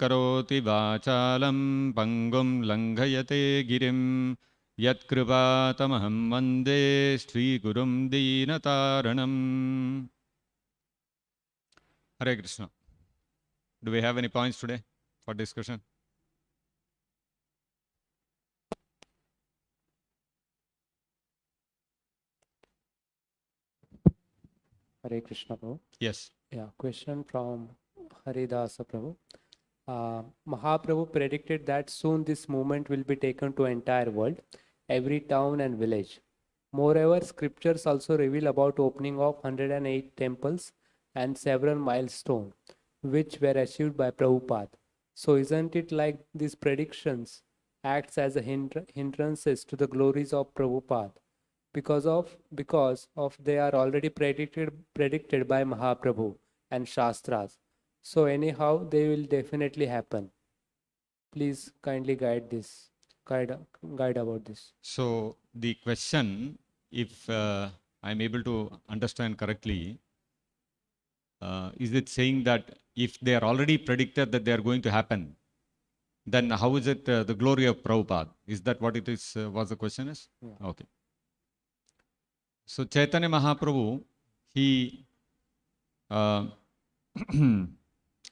करोति वाचालं पङ्गुं लङ्घयते गिरिं यत्कृपातमहं वन्दे श्रीगुरुं दीनतारणम्. Hare Krishna. Do we have any points today for discussion? Hare Krishna Prabhu. Yes. Yeah, question from Haridasa Prabhu. Mahaprabhu predicted that soon this movement will be taken to entire world, every town and village. Moreover, scriptures also reveal about opening of 108 temples and several milestones, which were achieved by Prabhupada. So isn't it like these predictions acts as a hindrances to the glories of Prabhupada? Because of they are already predicted by Mahaprabhu and Shastras. So anyhow, they will definitely happen. Please kindly guide about this. So the question, if I'm able to understand correctly, is it saying that if they are already predicted that they are going to happen, then how is it the glory of Prabhupada? Is that what it is? Was the question is? Yeah. Okay. So Chaitanya Mahaprabhu, he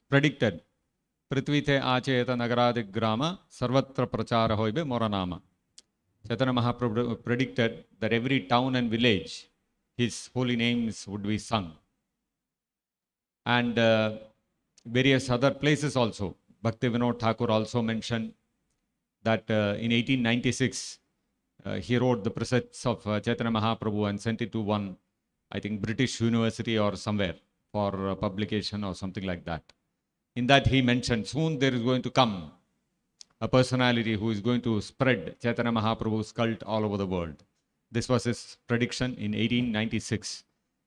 predicted Prithvite Acheta Nagaradi Grama Sarvatra Prachara Hoibe Moranama. Chaitanya Mahaprabhu predicted that every town and village his holy names would be sung. And various other places also. Bhakti Vinod Thakur also mentioned that in 1896 he wrote the precepts of Chaitanya Mahaprabhu and sent it to one, I think, British university or somewhere for publication or something like that. In that he mentioned soon there is going to come a personality who is going to spread Chaitanya Mahaprabhu's cult all over the world. This was his prediction in 1896,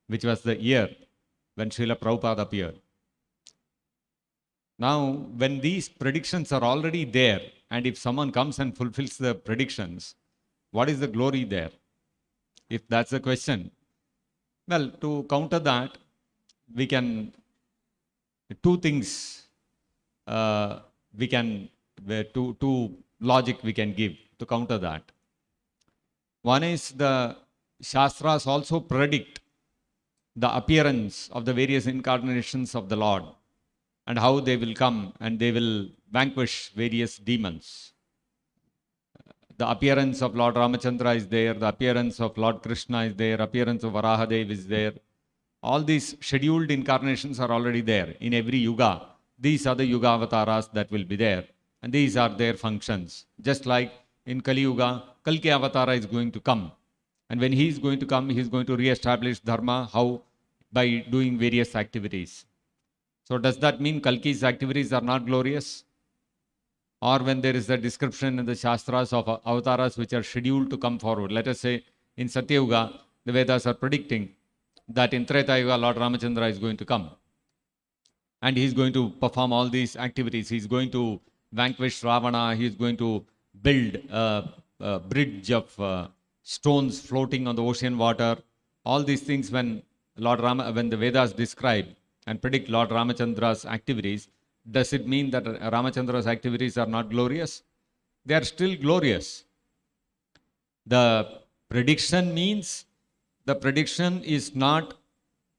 which was the year when Srila Prabhupada appeared. Now, when these predictions are already there, and if someone comes and fulfills the predictions, what is the glory there? If that's the question, well, to counter that, we can, two things, two logic we can give to counter that. One is the Shastras also predict the appearance of the various incarnations of the Lord and how they will come and they will vanquish various demons. The appearance of Lord Ramachandra is there, the appearance of Lord Krishna is there, appearance of Varahadev is there. All these scheduled incarnations are already there in every yuga. These are the yuga avatars that will be there, and these are their functions. Just like in Kali Yuga, Kalki Avatara is going to come. And when he is going to come, he is going to re-establish Dharma. How? By doing various activities. So does that mean Kalki's activities are not glorious? Or when there is a description in the Shastras of avatars which are scheduled to come forward. Let us say in Satya Yuga, the Vedas are predicting that in Treta Yuga, Lord Ramachandra is going to come. And he is going to perform all these activities. He is going to vanquish Ravana. He is going to build a bridge of stones floating on the ocean water. All these things when the Vedas describe and predict Lord Ramachandra's activities, does it mean that Ramachandra's activities are not glorious? They are still glorious. The prediction means the prediction is not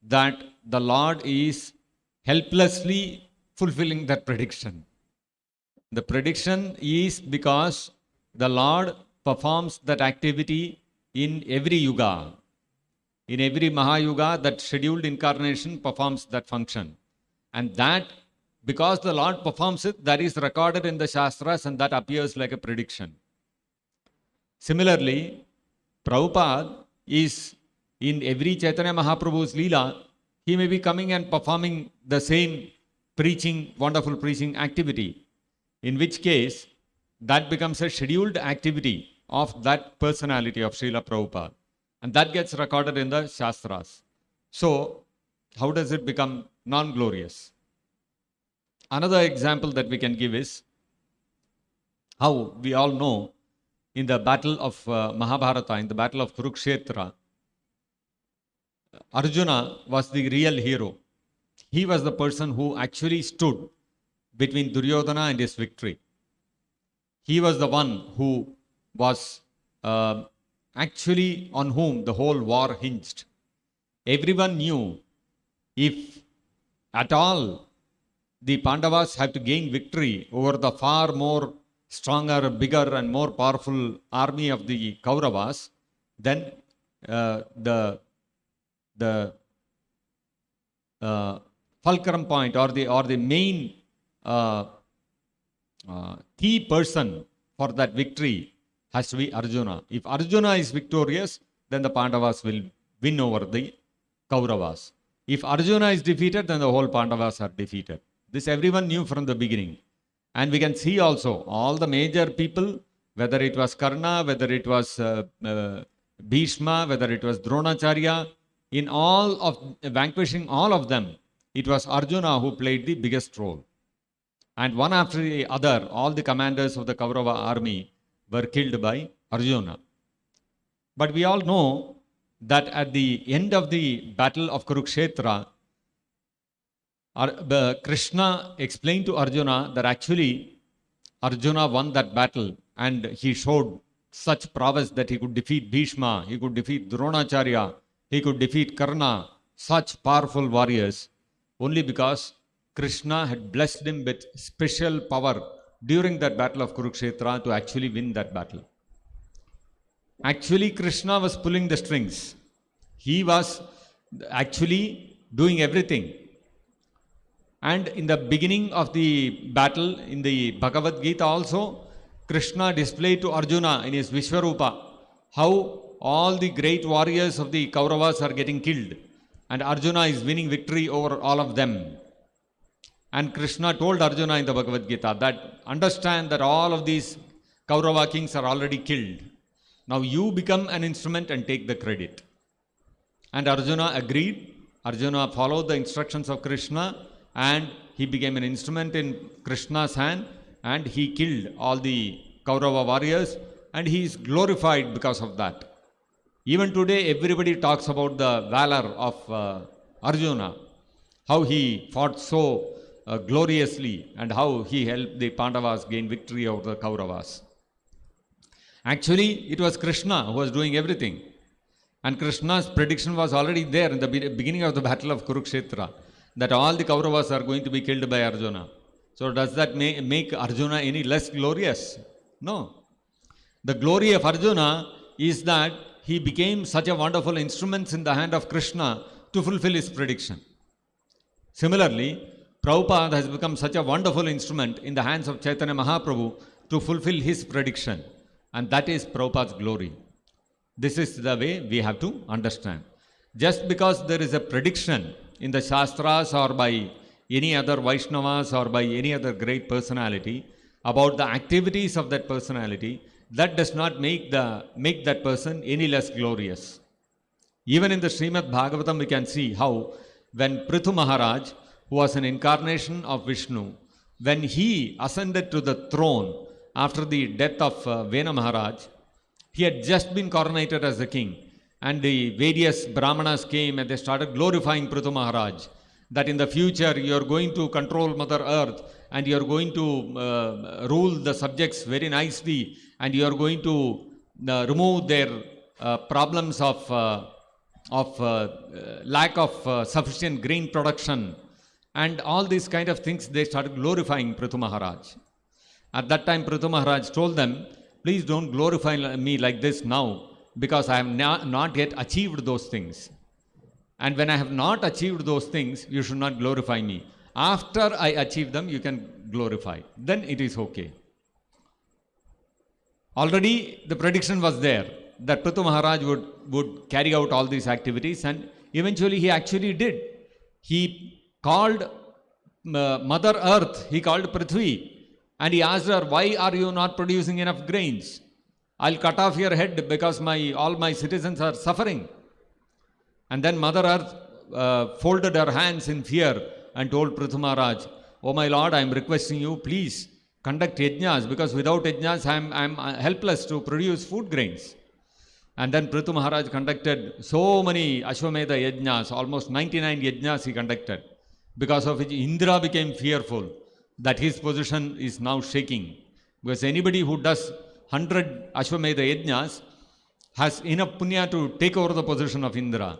that the Lord is helplessly fulfilling that prediction. The prediction is because the Lord performs that activity in every yuga. In every Mahayuga, that scheduled incarnation performs that function. And that, because the Lord performs it, that is recorded in the Shastras and that appears like a prediction. Similarly, Prabhupada is in every Chaitanya Mahaprabhu's Leela, he may be coming and performing the same preaching, wonderful preaching activity, in which case that becomes a scheduled activity of that personality of Srila Prabhupada. And that gets recorded in the Shastras. So, how does it become non-glorious? Another example that we can give is how we all know in the battle of Mahabharata, in the battle of Kurukshetra, Arjuna was the real hero. He was the person who actually stood between Duryodhana and his victory. He was the one who was actually on whom the whole war hinged. Everyone knew if at all the Pandavas have to gain victory over the far more stronger, bigger, and more powerful army of the Kauravas, then the fulcrum point or the main key person for that victory has to be Arjuna. If Arjuna is victorious, then the Pandavas will win over the Kauravas. If Arjuna is defeated, then the whole Pandavas are defeated. This everyone knew from the beginning. And we can see also all the major people, whether it was Karna, whether it was Bhishma, whether it was Dronacharya, in all of vanquishing all of them, it was Arjuna who played the biggest role. And one after the other, all the commanders of the Kaurava army were killed by Arjuna. But we all know that at the end of the battle of Kurukshetra, Krishna explained to Arjuna that actually Arjuna won that battle and he showed such prowess that he could defeat Bhishma, he could defeat Dronacharya, he could defeat Karna, such powerful warriors, only because Krishna had blessed him with special power during that battle of Kurukshetra to actually win that battle. Actually, Krishna was pulling the strings. He was actually doing everything. And in the beginning of the battle, in the Bhagavad Gita also, Krishna displayed to Arjuna in his Vishwarupa how all the great warriors of the Kauravas are getting killed and Arjuna is winning victory over all of them. And Krishna told Arjuna in the Bhagavad Gita that understand that all of these Kaurava kings are already killed. Now you become an instrument and take the credit. And Arjuna agreed. Arjuna followed the instructions of Krishna and he became an instrument in Krishna's hand and he killed all the Kaurava warriors and he is glorified because of that. Even today, everybody talks about the valor of Arjuna, how he fought so gloriously and how he helped the Pandavas gain victory over the Kauravas. Actually, it was Krishna who was doing everything. And Krishna's prediction was already there in the beginning of the battle of Kurukshetra, that all the Kauravas are going to be killed by Arjuna. So does that make Arjuna any less glorious? No. The glory of Arjuna is that he became such a wonderful instrument in the hand of Krishna to fulfill his prediction. Similarly, Prabhupada has become such a wonderful instrument in the hands of Chaitanya Mahaprabhu to fulfill his prediction. And that is Prabhupada's glory. This is the way we have to understand. Just because there is a prediction in the Shastras or by any other Vaishnavas or by any other great personality about the activities of that personality, that does not make that person any less glorious. Even in the Srimad Bhagavatam, we can see how when Prithu Maharaj, who was an incarnation of Vishnu, when he ascended to the throne after the death of Vena Maharaj, he had just been coronated as the king. And the various Brahmanas came and they started glorifying Prithu Maharaj, that in the future you are going to control Mother Earth and you are going to rule the subjects very nicely and you are going to remove their problems of lack of sufficient grain production and all these kind of things. They started glorifying Prithu Maharaj. At that time, Prithu Maharaj told them, please don't glorify me like this now, because I have not yet achieved those things. And when I have not achieved those things, you should not glorify me. After I achieve them, you can glorify. Then it is okay. Already the prediction was there that Prithu Maharaj would carry out all these activities, and eventually he actually did. He called Mother Earth, he called Prithvi, and he asked her, why are you not producing enough grains? I'll cut off your head because all my citizens are suffering. And then Mother Earth folded her hands in fear and told Prithu Maharaj, oh my Lord, I am requesting you, please conduct yajnas, because without yajnas I am helpless to produce food grains. And then Prithu Maharaj conducted so many Ashwamedha yajnas, almost 99 yajnas he conducted, because of which Indra became fearful. that his position is now shaking. Because anybody who does 100 Ashwamedha Yajnas has enough punya to take over the position of Indra.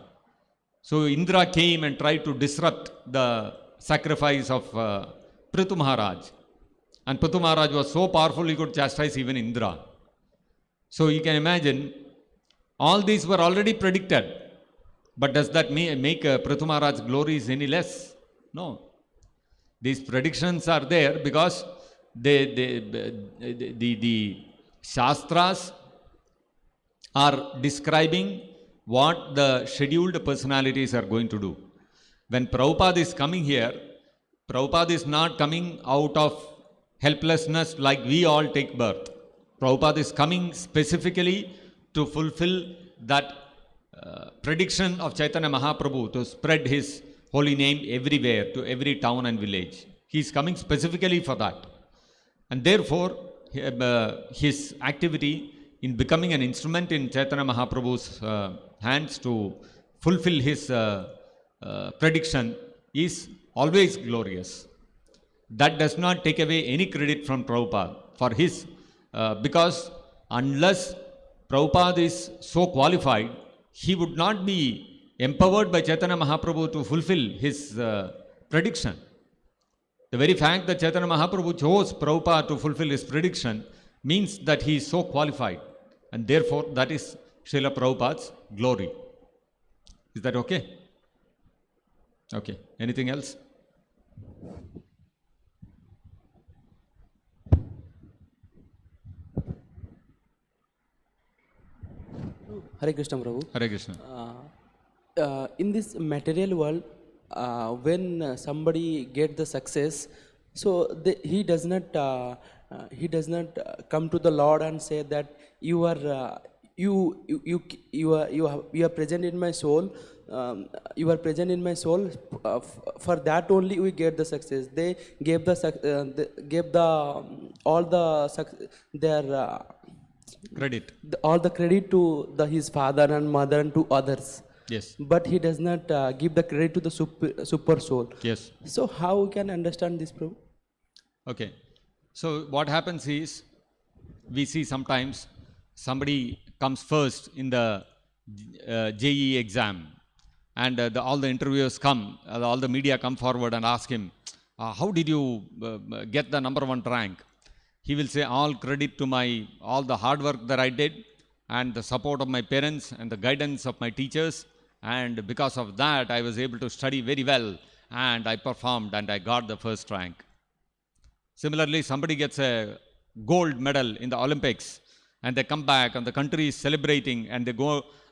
So Indra came and tried to disrupt the sacrifice of Prithu Maharaj. And Prithu Maharaj was so powerful he could chastise even Indra. So you can imagine, all these were already predicted. But does that make Prithu Maharaj's glories any less? No. These predictions are there because the Shastras are describing what the scheduled personalities are going to do. When Prabhupada is coming here, Prabhupada is not coming out of helplessness like we all take birth. Prabhupada is coming specifically to fulfill that prediction of Chaitanya Mahaprabhu to spread his holy name everywhere, to every town and village. He is coming specifically for that. And therefore, his activity in becoming an instrument in Chaitanya Mahaprabhu's hands to fulfill his prediction is always glorious. That does not take away any credit from Prabhupada for his, because unless Prabhupada is so qualified, he would not be empowered by Chaitanya Mahaprabhu to fulfill his prediction. The very fact that Chaitanya Mahaprabhu chose Prabhupada to fulfill his prediction means that he is so qualified, and therefore that is Srila Prabhupada's glory. Is that okay? Okay. Anything else? Hare Krishna Prabhu. Hare Krishna. In this material world, when somebody get the success, so he does not come to the Lord and say that you are present in my soul. You are present in my soul. For that only we get the success. They gave Credit. all the credit to his father and mother and to others. Yes. But he does not give the credit to the super soul. Yes. So how we can understand this, Prabhu? Okay. So what happens is, we see sometimes somebody comes first in the JEE exam, and all the interviewers come, all the media come forward and ask him, how did you get the number 1 rank? He will say, all credit to all the hard work that I did, and the support of my parents and the guidance of my teachers, and because of that I was able to study very well, and I performed and I got the first rank. Similarly, somebody gets a gold medal in the Olympics, and they come back and the country is celebrating, and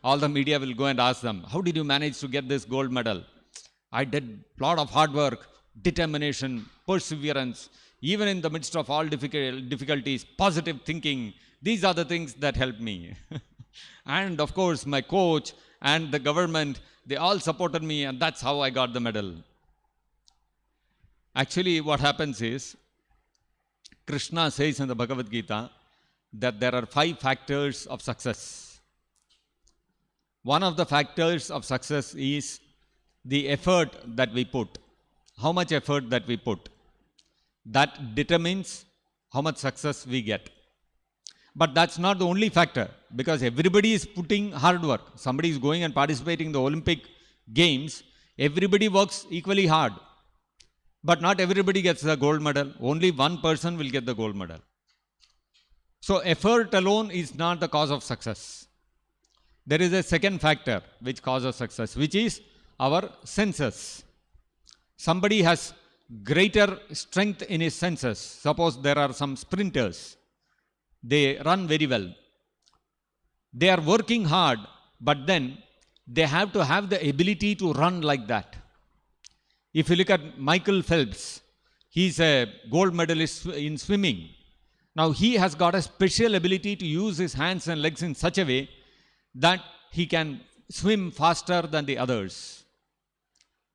all the media will go and ask them, how did you manage to get this gold medal? I did a lot of hard work, determination, perseverance, even in the midst of all difficulties, positive thinking. These are the things that helped me. And of course, my coach and the government, they all supported me, and that's how I got the medal. Actually, what happens is, Krishna says in the Bhagavad Gita that there are 5 factors of success. One of the factors of success is the effort that we put. How much effort that we put. That determines how much success we get. But that's not the only factor, because everybody is putting hard work. Somebody is going and participating in the Olympic Games. Everybody works equally hard. But not everybody gets the gold medal. Only one person will get the gold medal. So effort alone is not the cause of success. There is a second factor which causes success, which is our senses. Somebody has greater strength in his senses. Suppose there are some sprinters. They run very well. They are working hard, but then they have to have the ability to run like that. If you look at Michael Phelps, he's a gold medalist in swimming. Now he has got a special ability to use his hands and legs in such a way that he can swim faster than the others.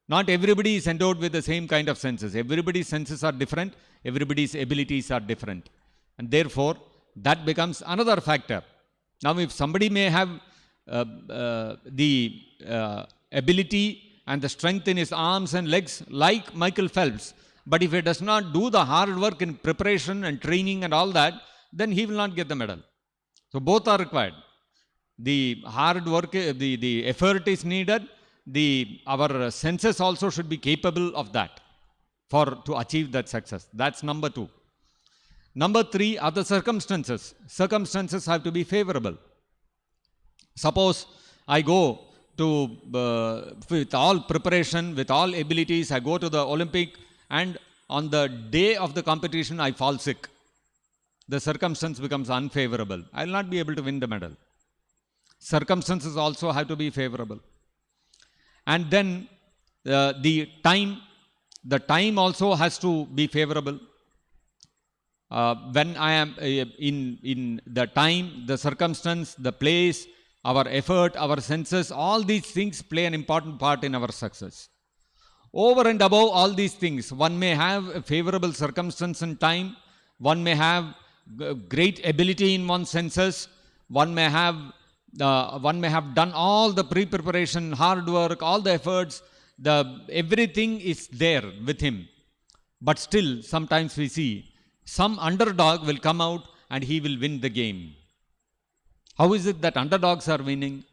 Not everybody is endowed with the same kind of senses. Everybody's senses are different. Everybody's abilities are different. And therefore, that becomes another factor. Now, if somebody may have the ability and the strength in his arms and legs like Michael Phelps, But if he does not do the hard work in preparation and training and all that, then he will not get the medal. So both are required. The hard work, the effort is needed. Our senses also should be capable of that to achieve that success. That's number 2. Number 3 are the circumstances. Circumstances have to be favorable. Suppose I go to, with all preparation, with all abilities, I go to the Olympic, and on the day of the competition I fall sick. The circumstance becomes unfavorable. I will not be able to win the medal. Circumstances also have to be favorable. And then the time also has to be favorable. When I am in the time, the circumstance, the place, our effort, our senses, all these things play an important part in our success. Over and above all these things, one may have a favorable circumstance and time, one may have great ability in one's senses, one may have done all the pre-preparation, hard work, all the efforts, everything is there with him. But still, sometimes we see some underdog will come out and he will win the game. How is it that underdogs are winning?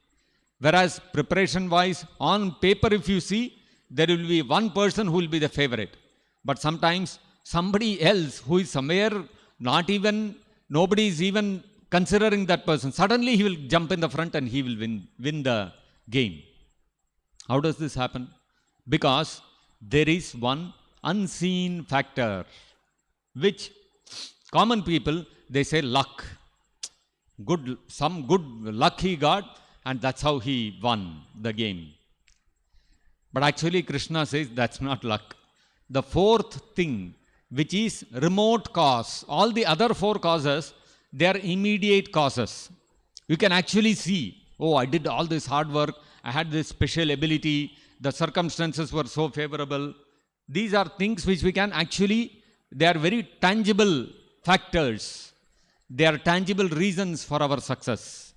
Whereas preparation-wise, on paper if you see, there will be one person who will be the favorite. But sometimes somebody else who is somewhere nobody is even considering that person. Suddenly he will jump in the front and he will win the game. How does this happen? Because there is one unseen factor, which common people, they say luck. Some good luck he got, and that's how he won the game. But actually Krishna says that's not luck. The 4th thing, which is remote cause, all the other 4 causes, they are immediate causes. You can actually see, oh, I did all this hard work, I had this special ability, the circumstances were so favorable. These are things which we can actually, they are very tangible factors. They are tangible reasons for our success.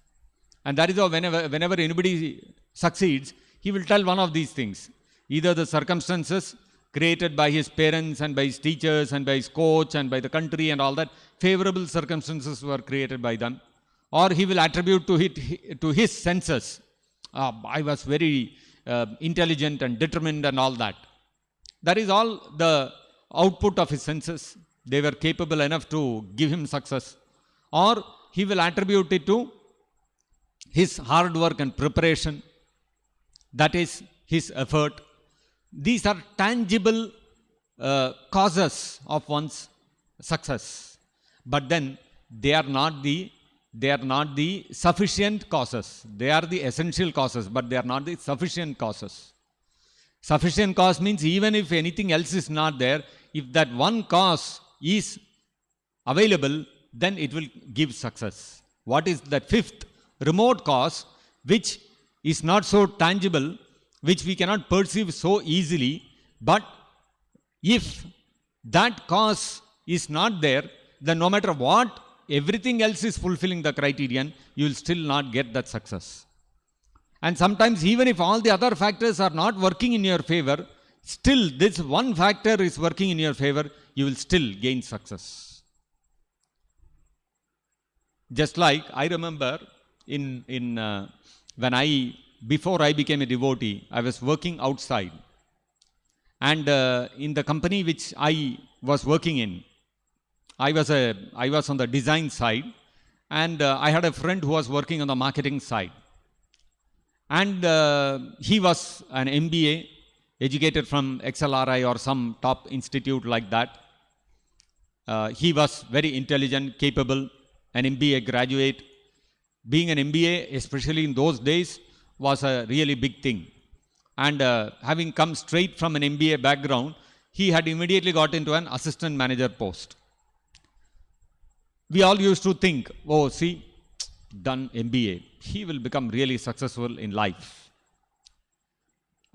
And that is why whenever anybody succeeds, he will tell one of these things. Either the circumstances created by his parents and by his teachers and by his coach and by the country and all that, favorable circumstances were created by them. Or he will attribute to his senses. I was very intelligent and determined and all that. That is all the output of his senses. They were capable enough to give him success. Or he will attribute it to his hard work and preparation. That is his effort. These are tangible causes of one's success. But then they are not the sufficient causes. They are the essential causes, but they are not the sufficient causes. Sufficient cause means even if anything else is not there, if that one cause is available, then it will give success. What is that 5th remote cause, which is not so tangible, which we cannot perceive so easily, but if that cause is not there, then no matter what, everything else is fulfilling the criterion, you will still not get that success. And sometimes even if all the other factors are not working in your favor, still this one factor is working in your favor, you will still gain success. Just like I remember before I became a devotee, I was working outside. And in the company which I was working in, I was on the design side, and I had a friend who was working on the marketing side. And he was an MBA, educated from XLRI or some top institute like that. He was very intelligent, capable, an MBA graduate. Being an MBA, especially in those days, was a really big thing. And having come straight from an MBA background, he had immediately got into an assistant manager post. We all used to think, oh, see, done MBA, he will become really successful in life.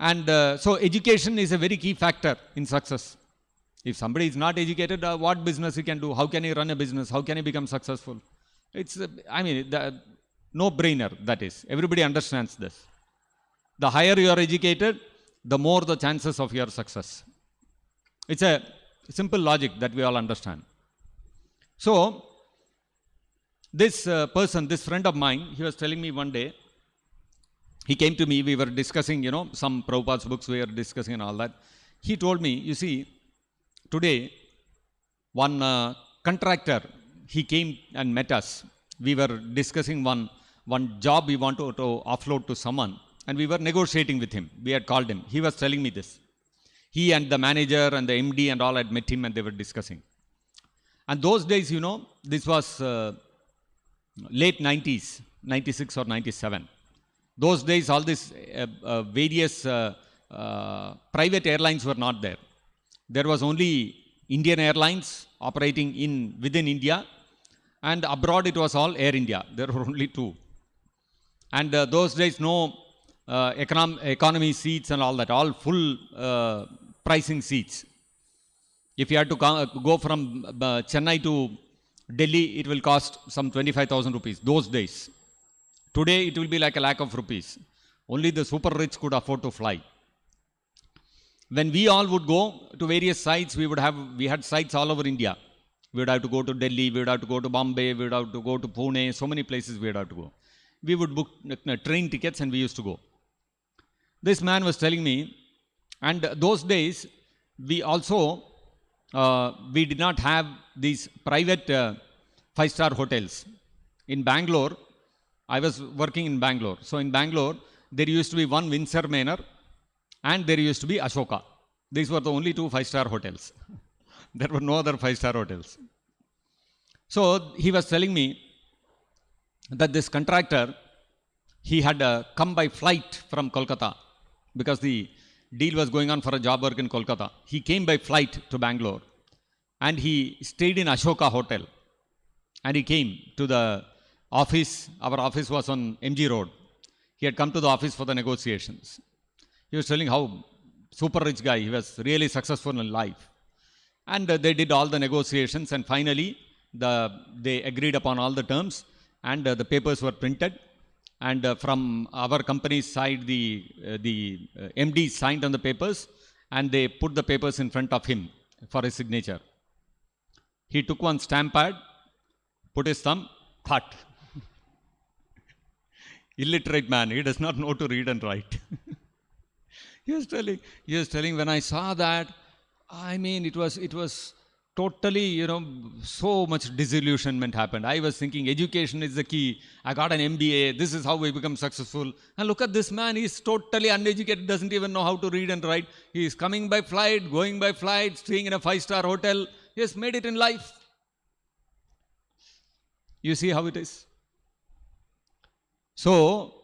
And so education is a very key factor in success. If somebody is not educated, what business he can do? How can he run a business? How can he become successful? It's, no-brainer, that is. Everybody understands this. The higher you are educated, the more the chances of your success. It's a Simple logic that we all understand. So, this person, this friend of mine, he was telling me one day, he came to me, we were discussing, some Prabhupada's books we were discussing and all that. He told me, you see, today, one contractor, he came and met us. We were discussing one job we want to offload to someone, and we were negotiating with him. We had called him. He was telling me this. He and the manager and the MD and all had met him and they were discussing. And those days, this was late 90s, 96 or 97. Those days, all these various private airlines were not there. There was only Indian Airlines operating within India, and abroad it was all Air India. There were only two. And those days, no economy seats and all that, all full pricing seats. If you had to go from Chennai to Delhi, it will cost some 25,000 rupees, those days. Today, it will be like a lakh of rupees. Only the super rich could afford to fly. When we all would go to various sites, we had sites all over India. We would have to go to Delhi, we would have to go to Bombay, we would have to go to Pune, so many places we would have to go. We would book train tickets and we used to go. This man was telling me, and those days, we also, we did not have these private 5-star hotels. In Bangalore, I was working in Bangalore. So in Bangalore, there used to be one Windsor Manor and there used to be Ashoka. These were the only two 5-star hotels. There were no other 5-star hotels. So he was telling me that this contractor, he had come by flight from Kolkata because the deal was going on for a job work in Kolkata. He came by flight to Bangalore and he stayed in Ashoka Hotel. And he came to the office. Our office was on MG Road. He had come to the office for the negotiations. He was telling how super rich guy, he was really successful in life. And they did all the negotiations and finally they agreed upon all the terms and the papers were printed. And from our company's side, the MD signed on the papers and they put the papers in front of him for his signature. He took one stamp pad, put his thumb, cut. Illiterate man, he does not know to read and write. He was telling when I saw that, I mean, it was totally, so much disillusionment happened. I was thinking education is the key. I got an MBA. This is how we become successful. And look at this man. He's totally uneducated, doesn't even know how to read and write. He is coming by flight, going by flight, staying in a 5-star hotel. He has made it in life. You see how it is? So,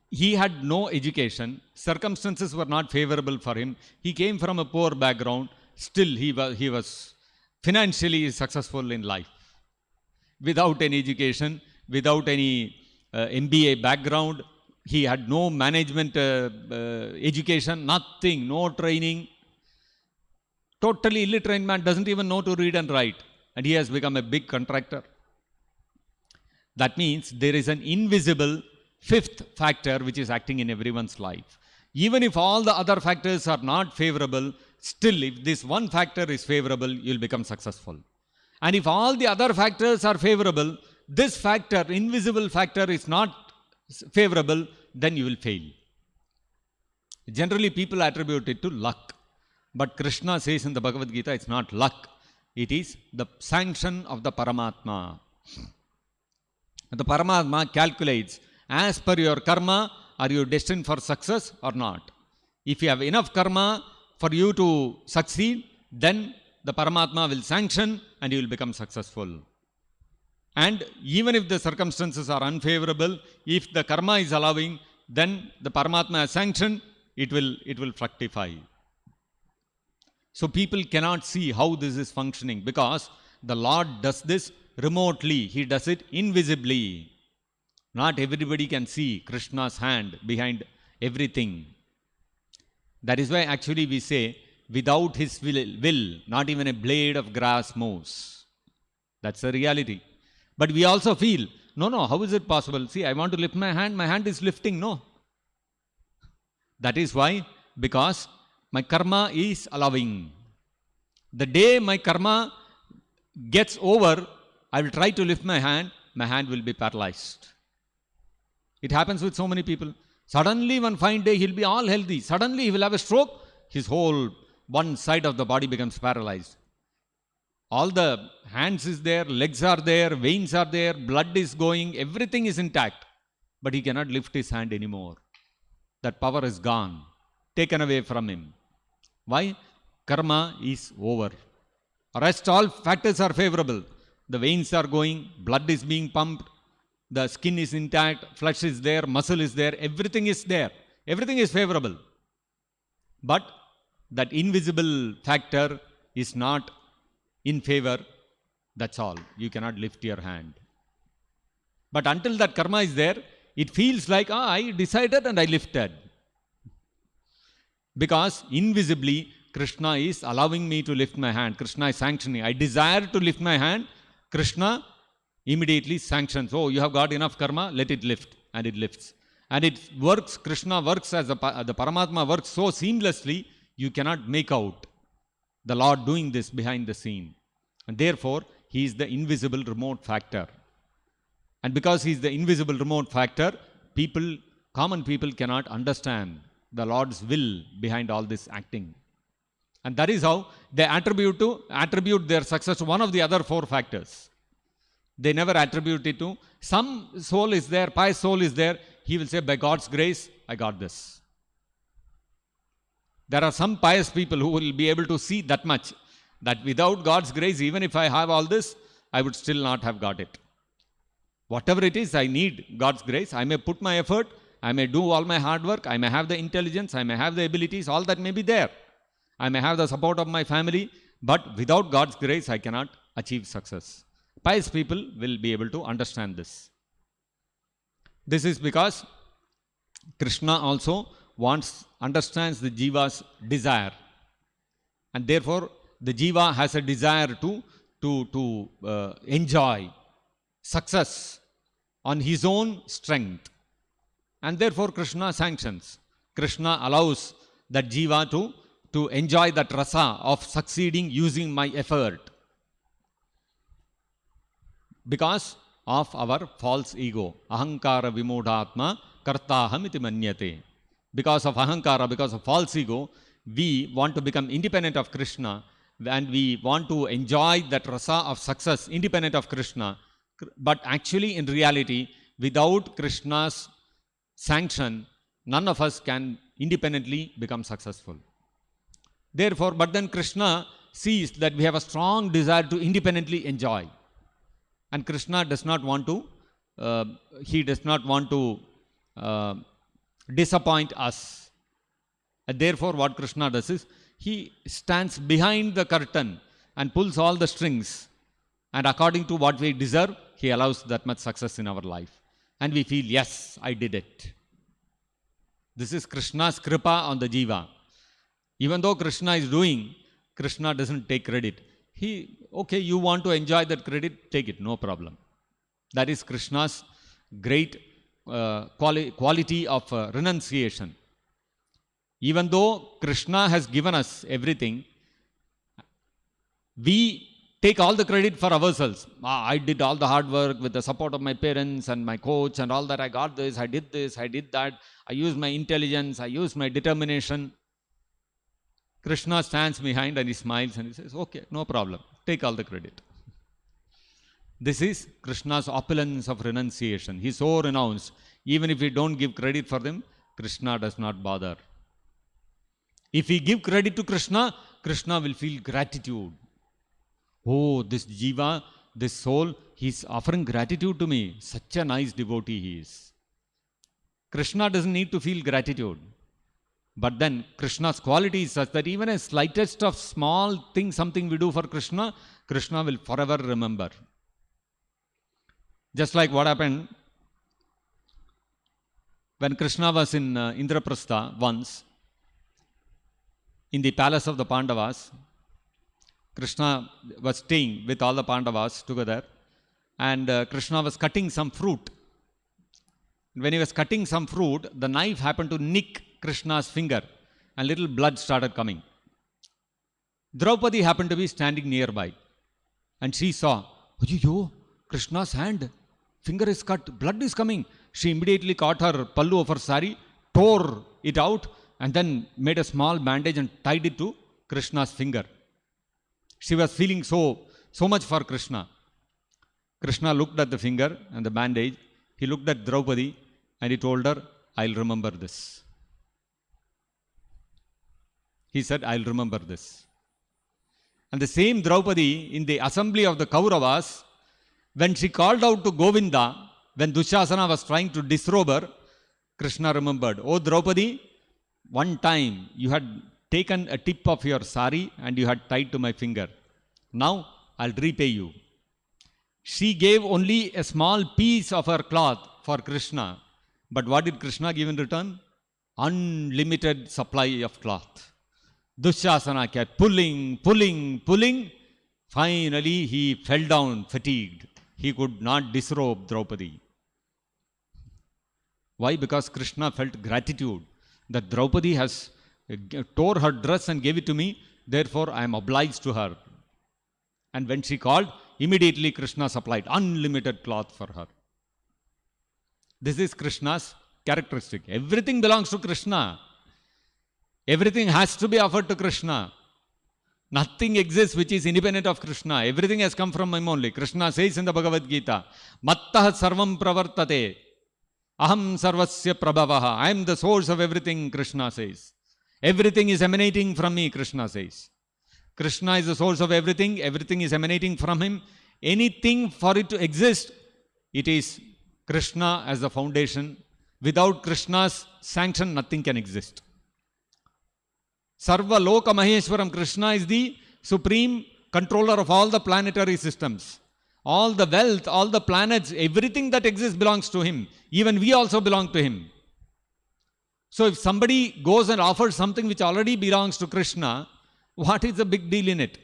he had no education. Circumstances were not favorable for him. He came from a poor background. Still, he was financially successful in life. Without any education, without any MBA background, he had no management education, nothing, no training. Totally illiterate man, doesn't even know to read and write. And he has become a big contractor. That means there is an invisible fifth factor which is acting in everyone's life. Even if all the other factors are not favorable, still if this one factor is favorable, you'll become successful. And if all the other factors are favorable, this factor, invisible factor, is not favorable, then you will fail. Generally, people attribute it to luck. But Krishna says in the Bhagavad Gita, it's not luck. It is the sanction of the Paramatma. The Paramatma calculates, as per your karma, are you destined for success or not? If you have enough karma for you to succeed, then the Paramatma will sanction and you will become successful. And even if the circumstances are unfavorable, if the karma is allowing, then the Paramatma has sanctioned, it will fructify. So people cannot see how this is functioning because the Lord does this remotely. He does it invisibly. Not everybody can see Krishna's hand behind everything. That is why actually we say, without his will, not even a blade of grass moves. That's the reality. But we also feel, no, how is it possible? See, I want to lift my hand is lifting. No. That is why, because my karma is allowing. The day my karma gets over, I will try to lift my hand will be paralyzed. It happens with so many people. Suddenly, one fine day, he'll be all healthy. Suddenly, he will have a stroke. His whole one side of the body becomes paralyzed. All the hands is there, legs are there, veins are there, blood is going, everything is intact. But he cannot lift his hand anymore. That power is gone, taken away from him. Why? Karma is over. Rest all factors are favorable. The veins are going, blood is being pumped, the skin is intact, flesh is there, muscle is there, everything is there. Everything is favorable. But that invisible factor is not in favor. That's all. You cannot lift your hand. But until that karma is there, it feels like, I decided and I lifted. Because invisibly, Krishna is allowing me to lift my hand. Krishna is sanctioning. I desire to lift my hand. Krishna immediately sanctions. Oh, you have got enough karma, let it lift. And it lifts. And it works, Krishna works as the Paramatma works so seamlessly, you cannot make out the Lord doing this behind the scene. And therefore, he is the invisible remote factor. And because he is the invisible remote factor, common people cannot understand the Lord's will behind all this acting. And that is how they attribute their success to one of the other four factors. They never attribute it to some soul is there, pious soul is there. He will say, by God's grace, I got this. There are some pious people who will be able to see that much, that without God's grace, even if I have all this, I would still not have got it. Whatever it is, I need God's grace. I may put my effort, I may do all my hard work, I may have the intelligence, I may have the abilities, all that may be there. I may have the support of my family, but without God's grace, I cannot achieve success. Pious people will be able to understand this. This is because Krishna also understands the jiva's desire. And therefore, the jiva has a desire to enjoy success on his own strength. And therefore, Krishna sanctions. Krishna allows that jiva to enjoy that rasa of succeeding using my effort. Because of our false ego. Ahankara vimodhatma kartaham iti manyate. Because of ahankara, because of false ego, we want to become independent of Krishna and we want to enjoy that rasa of success independent of Krishna. But actually, in reality, without Krishna's sanction, none of us can independently become successful. Therefore, but then Krishna sees that we have a strong desire to independently enjoy. And Krishna does not want to disappoint us. And therefore, what Krishna does is, he stands behind the curtain and pulls all the strings. And according to what we deserve, he allows that much success in our life. And we feel, yes, I did it. This is Krishna's kripa on the jiva. Even though Krishna is doing, Krishna doesn't take credit. Okay, you want to enjoy that credit, take it, no problem. That is Krishna's great quality of renunciation. Even though Krishna has given us everything, we take all the credit for ourselves. I did all the hard work with the support of my parents and my coach and all that. I got this, I did that. I used my intelligence, I used my determination. Krishna stands behind and he smiles and he says, okay, no problem, take all the credit. This is Krishna's opulence of renunciation. He is so renounced. Even if we don't give credit for them, Krishna does not bother. If we give credit to Krishna, Krishna will feel gratitude. Oh, this jiva, this soul, he is offering gratitude to me. Such a nice devotee he is. Krishna doesn't need to feel gratitude. But then Krishna's quality is such that even a slightest of small thing, something we do for Krishna, Krishna will forever remember. Just like what happened when Krishna was in Indraprastha once, in the palace of the Pandavas. Krishna was staying with all the Pandavas together, and Krishna was cutting some fruit. When he was cutting some fruit, the knife happened to nick Krishna's finger and little blood started coming. Draupadi happened to be standing nearby and she saw, "Ayyo, Krishna's hand, finger is cut, blood is coming." She immediately caught her pallu of her sari, tore it out, and then made a small bandage and tied it to Krishna's finger. She was feeling so much for Krishna. Krishna looked at the finger and the bandage. He looked at Draupadi and he told her, "I'll remember this." He said, "I'll remember this." And the same Draupadi in the assembly of the Kauravas, when she called out to Govinda, when Dushasana was trying to disrobe her, Krishna remembered, "Oh Draupadi, one time you had taken a tip of your sari and you had tied to my finger. Now I'll repay you." She gave only a small piece of her cloth for Krishna. But what did Krishna give in return? Unlimited supply of cloth. Dushasana kept pulling. Finally, he fell down fatigued. He could not disrobe Draupadi. Why? Because Krishna felt gratitude that Draupadi has tore her dress and gave it to me, therefore I am obliged to her. And when she called, immediately Krishna supplied unlimited cloth for her. This is Krishna's characteristic. Everything belongs to Krishna. Everything has to be offered to Krishna. Nothing exists which is independent of Krishna. Everything has come from him only. Krishna says in the Bhagavad Gita, "Mattah sarvam pravartate. Aham sarvasya prabhavaha." I am the source of everything, Krishna says. Everything is emanating from me, Krishna says. Krishna is the source of everything. Everything is emanating from him. Anything for it to exist, it is Krishna as the foundation. Without Krishna's sanction, nothing can exist. Sarva Loka Maheshwaram. Krishna is the supreme controller of all the planetary systems. All the wealth, all the planets, everything that exists belongs to him. Even we also belong to him. So if somebody goes and offers something which already belongs to Krishna, what is the big deal in it?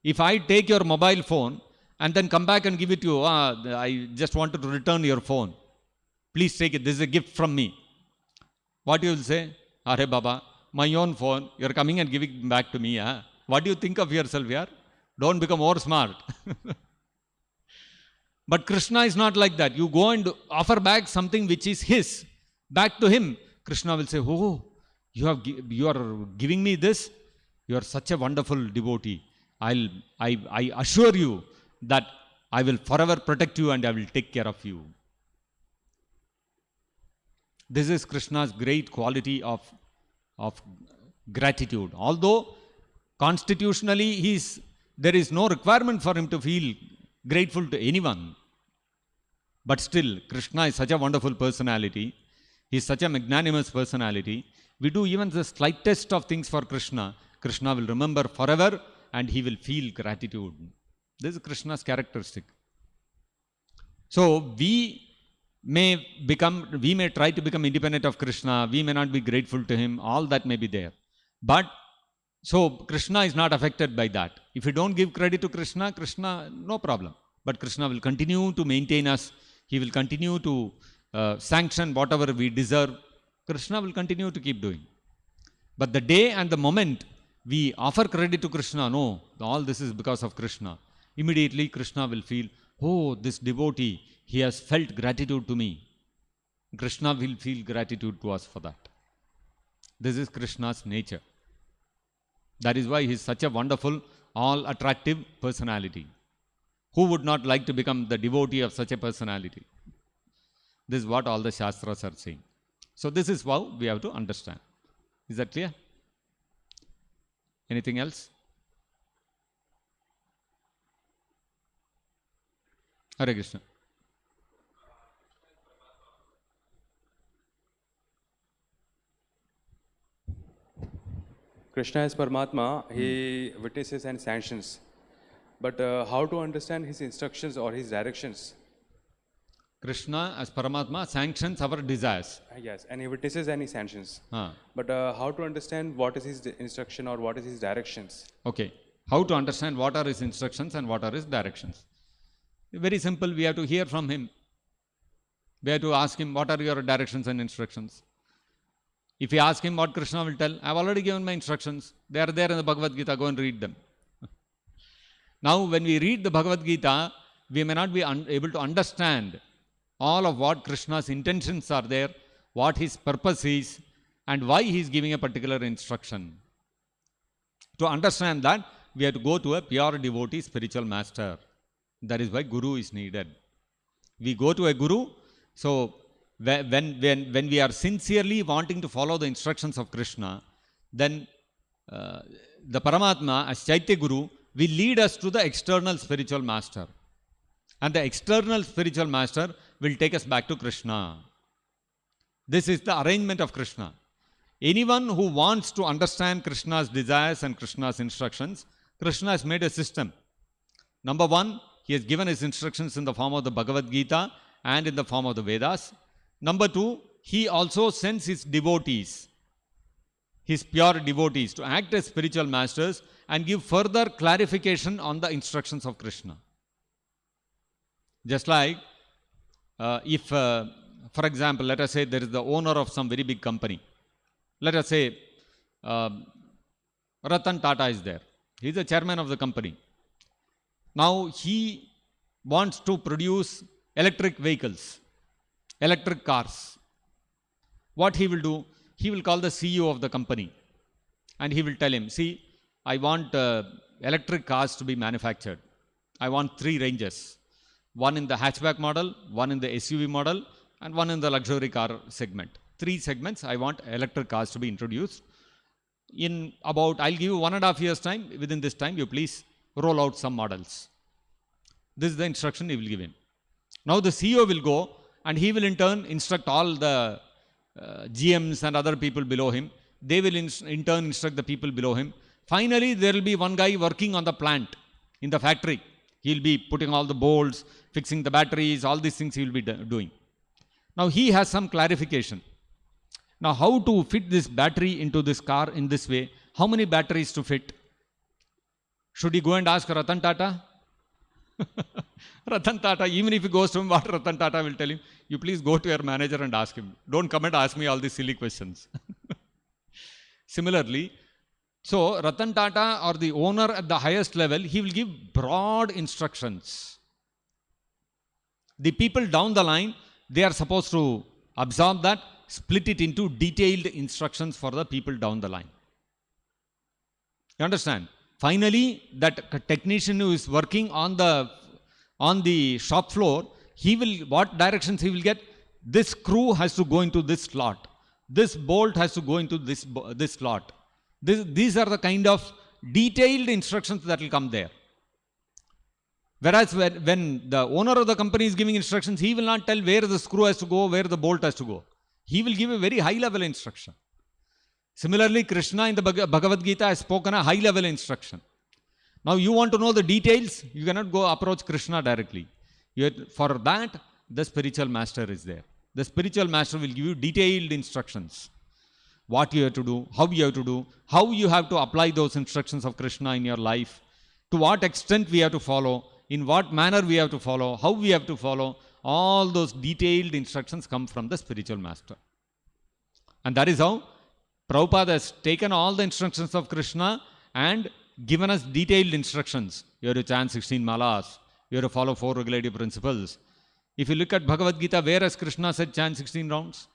If I take your mobile phone and then come back and give it to you, I just wanted to return your phone. Please take it. This is a gift from me. What you will say? "Are Baba, my own phone, you are coming and giving it back to me. Huh? What do you think of yourself here? Don't become more smart." But Krishna is not like that. You go and offer back something which is his, back to him. Krishna will say, "Oh, you are giving me this? You are such a wonderful devotee. I assure you that I will forever protect you and I will take care of you." This is Krishna's great quality of gratitude. Although constitutionally there is no requirement for him to feel grateful to anyone. But still, Krishna is such a wonderful personality. He is such a magnanimous personality. We do even the slightest of things for Krishna, Krishna will remember forever and he will feel gratitude. This is Krishna's characteristic. So we may try to become independent of Krishna, we may not be grateful to him, all that may be there. But so Krishna is not affected by that. If you don't give credit to Krishna, no problem. But Krishna will continue to maintain us. He will continue to sanction whatever we deserve. Krishna will continue to keep doing. But the day and the moment we offer credit to Krishna, no, all this is because of Krishna. Immediately Krishna will feel, oh, this devotee, he has felt gratitude to me. Krishna will feel gratitude to us for that. This is Krishna's nature. That is why he is such a wonderful, all-attractive personality. Who would not like to become the devotee of such a personality? This is what all the Shastras are saying. So this is how we have to understand. Is that clear? Anything else? Hare Krishna. Krishna is Paramatma, he witnesses and sanctions. But how to understand his instructions or his directions? Krishna as Paramatma sanctions our desires. Yes, and he witnesses and he sanctions. Ah. But how to understand what is his instruction or what is his directions? Okay. How to understand what are his instructions and what are his directions? Very simple, we have to hear from him. We have to ask him, what are your directions and instructions? If you ask him what Krishna will tell, I have already given my instructions. They are there in the Bhagavad Gita. Go and read them. Now, when we read the Bhagavad Gita, we may not be able to understand all of what Krishna's intentions are there, what his purpose is, and why he is giving a particular instruction. To understand that, we have to go to a pure devotee spiritual master. That is why Guru is needed. We go to a Guru. So, when we are sincerely wanting to follow the instructions of Krishna, then the Paramatma as Chaitya Guru will lead us to the external spiritual master. And the external spiritual master will take us back to Krishna. This is the arrangement of Krishna. Anyone who wants to understand Krishna's desires and Krishna's instructions, Krishna has made a system. Number one, he has given his instructions in the form of the Bhagavad Gita and in the form of the Vedas. Number two, he also sends his devotees, his pure devotees, to act as spiritual masters and give further clarification on the instructions of Krishna. Just like if, for example, let us say there is the owner of some very big company. Let us say Ratan Tata is there. He is the chairman of the company. Now he wants to produce electric vehicles, electric cars. What he will do? He will call the CEO of the company and he will tell him, see, I want electric cars to be manufactured. I want 3 ranges. One in the hatchback model, one in the SUV model, and one in the luxury car segment. 3 segments, I want electric cars to be introduced. In about, I'll give you 1.5 years time. Within this time, you please roll out some models. This is the instruction he will give him. Now the CEO will go and he will in turn instruct all the GMs and other people below him. They will in turn instruct the people below him. Finally, there will be one guy working on the plant in the factory. He'll be putting all the bolts, fixing the batteries, all these things he will be doing. Now he has some clarification. Now how to fit this battery into this car in this way? How many batteries to fit? Should he go and ask Ratan Tata? Ratan Tata, even if he goes to him, what Ratan Tata will tell him? You please go to your manager and ask him. Don't come and ask me all these silly questions. Similarly, so Ratan Tata or the owner at the highest level, he will give broad instructions. The people down the line, they are supposed to absorb that, split it into detailed instructions for the people down the line. You understand? Finally, that technician who is working on the shop floor, he will, what directions he will get? This screw has to go into this slot. This bolt has to go into this slot. These are the kind of detailed instructions that will come there. Whereas when the owner of the company is giving instructions, he will not tell where the screw has to go, where the bolt has to go. He will give a very high level instruction. Similarly, Krishna in the Bhagavad Gita has spoken a high level instruction. Now you want to know the details, you cannot go approach Krishna directly. For that, the spiritual master is there. The spiritual master will give you detailed instructions. What you have to do, how you have to do, how you have to apply those instructions of Krishna in your life, to what extent we have to follow, in what manner we have to follow, how we have to follow. All those detailed instructions come from the spiritual master. And that is how Prabhupada has taken all the instructions of Krishna and given us detailed instructions. You have to chant 16 malas. You have to follow 4 regulative principles. If you look at Bhagavad Gita, where has Krishna said chant 16 rounds?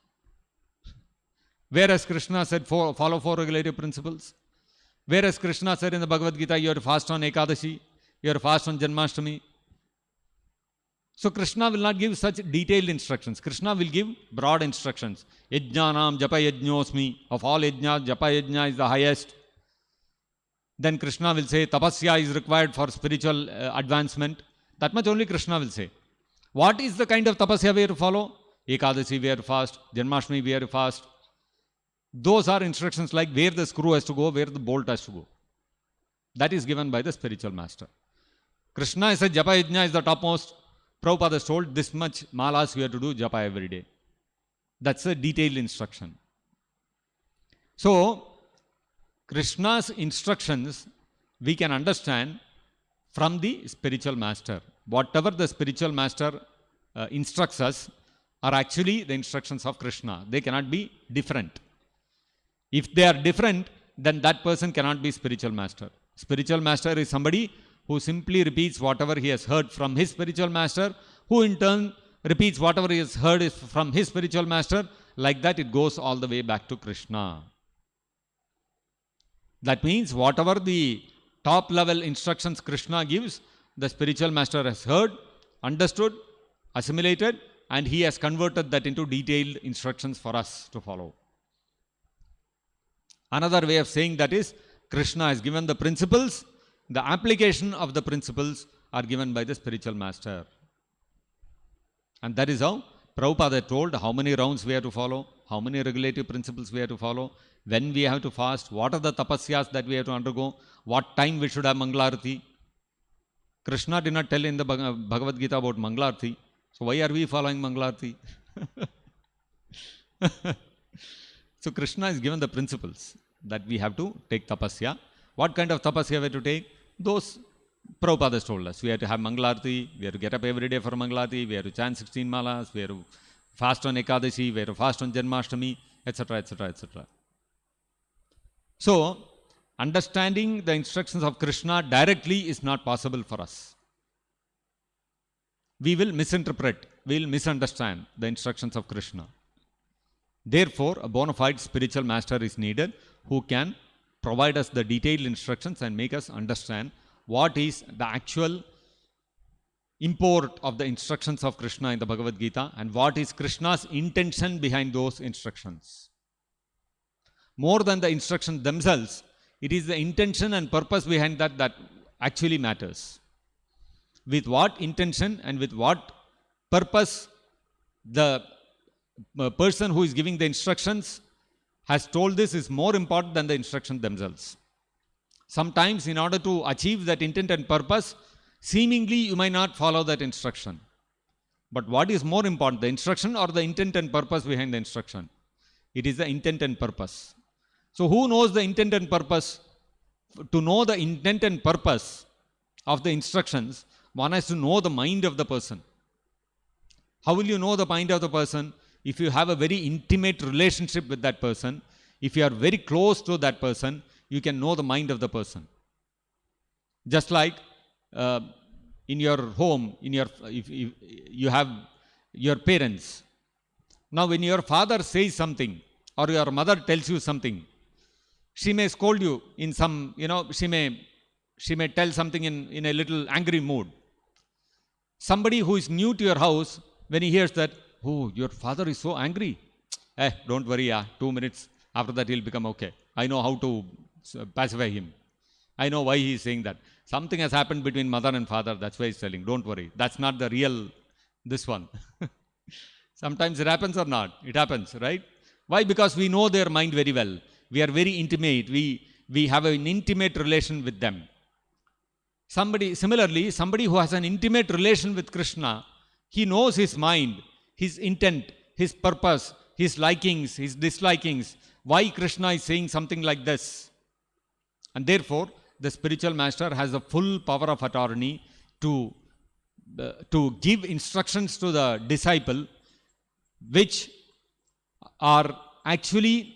Where has Krishna said follow 4 regulative principles? Where has Krishna said in the Bhagavad Gita, you have to fast on Ekadashi, you have to fast on Janmashtami? So Krishna will not give such detailed instructions. Krishna will give broad instructions. Yajnanam japa yajñosmi. Of all yajnas, japa yajna is the highest. Then Krishna will say tapasya is required for spiritual advancement. That much only Krishna will say. What is the kind of tapasya we have to follow? Ekadashi we have to fast. Janmashtami we have to fast. Those are instructions like where the screw has to go, where the bolt has to go. That is given by the spiritual master. Krishna said japa yajna is the topmost. Prabhupada has told this much malas we have to do japa every day. That's a detailed instruction. So, Krishna's instructions we can understand from the spiritual master. Whatever the spiritual master instructs us are actually the instructions of Krishna. They cannot be different. If they are different, then that person cannot be spiritual master. Spiritual master is somebody who simply repeats whatever he has heard from his spiritual master, who in turn repeats whatever he has heard from his spiritual master. Like that, it goes all the way back to Krishna. That means whatever the top level instructions Krishna gives, the spiritual master has heard, understood, assimilated, and he has converted that into detailed instructions for us to follow. Another way of saying that is, Krishna has given the principles, the application of the principles are given by the spiritual master. And that is how Prabhupada told how many rounds we have to follow, how many regulative principles we have to follow, when we have to fast, what are the tapasyas that we have to undergo, what time we should have Mangalarati. Krishna did not tell in the Bhagavad Gita about Mangalarati. So why are we following Mangalarati? So Krishna is given the principles that we have to take tapasya. What kind of tapasya we have to take? Those Prabhupada has told us. We have to have Mangalarati, we have to get up every day for Mangalarati, we have to chant 16 malas, we have to fast on Ekadashi, we have to fast on Janmashtami, etc., etc., etc. So, understanding the instructions of Krishna directly is not possible for us. We will misinterpret, we will misunderstand the instructions of Krishna. Therefore, a bona fide spiritual master is needed who can provide us the detailed instructions and make us understand what is the actual import of the instructions of Krishna in the Bhagavad Gita and what is Krishna's intention behind those instructions. More than the instructions themselves, it is the intention and purpose behind that actually matters. With what intention and with what purpose the person who is giving the instructions has told this is more important than the instructions themselves. Sometimes in order to achieve that intent and purpose, seemingly you might not follow that instruction. But what is more important, the instruction or the intent and purpose behind the instruction? It is the intent and purpose. So who knows the intent and purpose? To know the intent and purpose of the instructions, one has to know the mind of the person. How will you know the mind of the person? If you have a very intimate relationship with that person, if you are very close to that person, you can know the mind of the person. Just like in your home, if you have your parents. Now when your father says something or your mother tells you something, she may scold you in some, she may tell something in a little angry mood. Somebody who is new to your house, when he hears that, oh, your father is so angry. Don't worry, 2 minutes. After that, he'll become okay. I know how to pacify him. I know why he is saying that. Something has happened between mother and father. That's why he's telling. Don't worry. That's not the real, this one. Sometimes it happens or not. It happens, right? Why? Because we know their mind very well. We are very intimate. We have an intimate relation with them. Similarly, somebody who has an intimate relation with Krishna, he knows his mind, his intent, his purpose, his likings, his dislikings, why Krishna is saying something like this. And therefore, the spiritual master has the full power of attorney to give instructions to the disciple, which are actually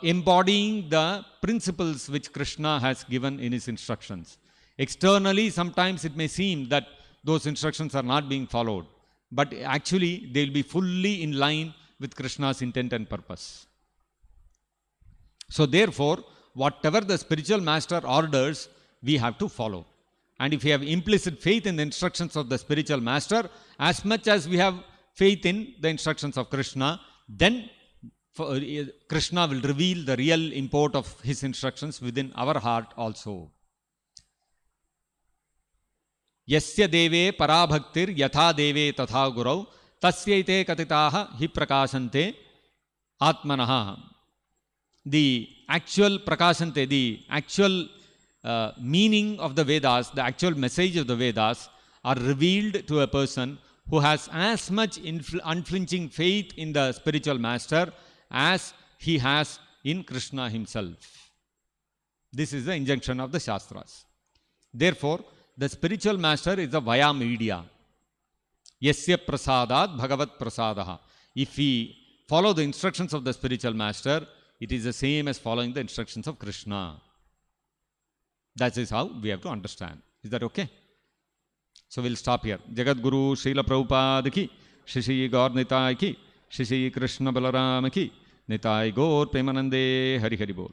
embodying the principles which Krishna has given in his instructions. Externally, sometimes it may seem that those instructions are not being followed, but actually they will be fully in line with Krishna's intent and purpose. So therefore, whatever the spiritual master orders, we have to follow. And if we have implicit faith in the instructions of the spiritual master, as much as we have faith in the instructions of Krishna, then Krishna will reveal the real import of his instructions within our heart also. Yasya deve parabhaktir yatha deve tatha gurau tasyaite katitaha hi prakashante atmanaha. The actual prakashante, the actual meaning of the Vedas, the actual message of the Vedas are revealed to a person who has as much unflinching faith in the spiritual master as he has in Krishna himself. This is the injunction of the Shastras. Therefore, the spiritual master is the vaya media. Yasya prasadat bhagavat prasadaha. If we follow the instructions of the spiritual master, It is the same as following the instructions of Krishna. That is how we have to understand. Is that okay? So we'll stop here. Jagat Guru Srila Prabhupada ki, Shri Gaur Nitai ki, Shri Krishna Balaram ki, Nitai Gaur Premanande Hari Hari Bol.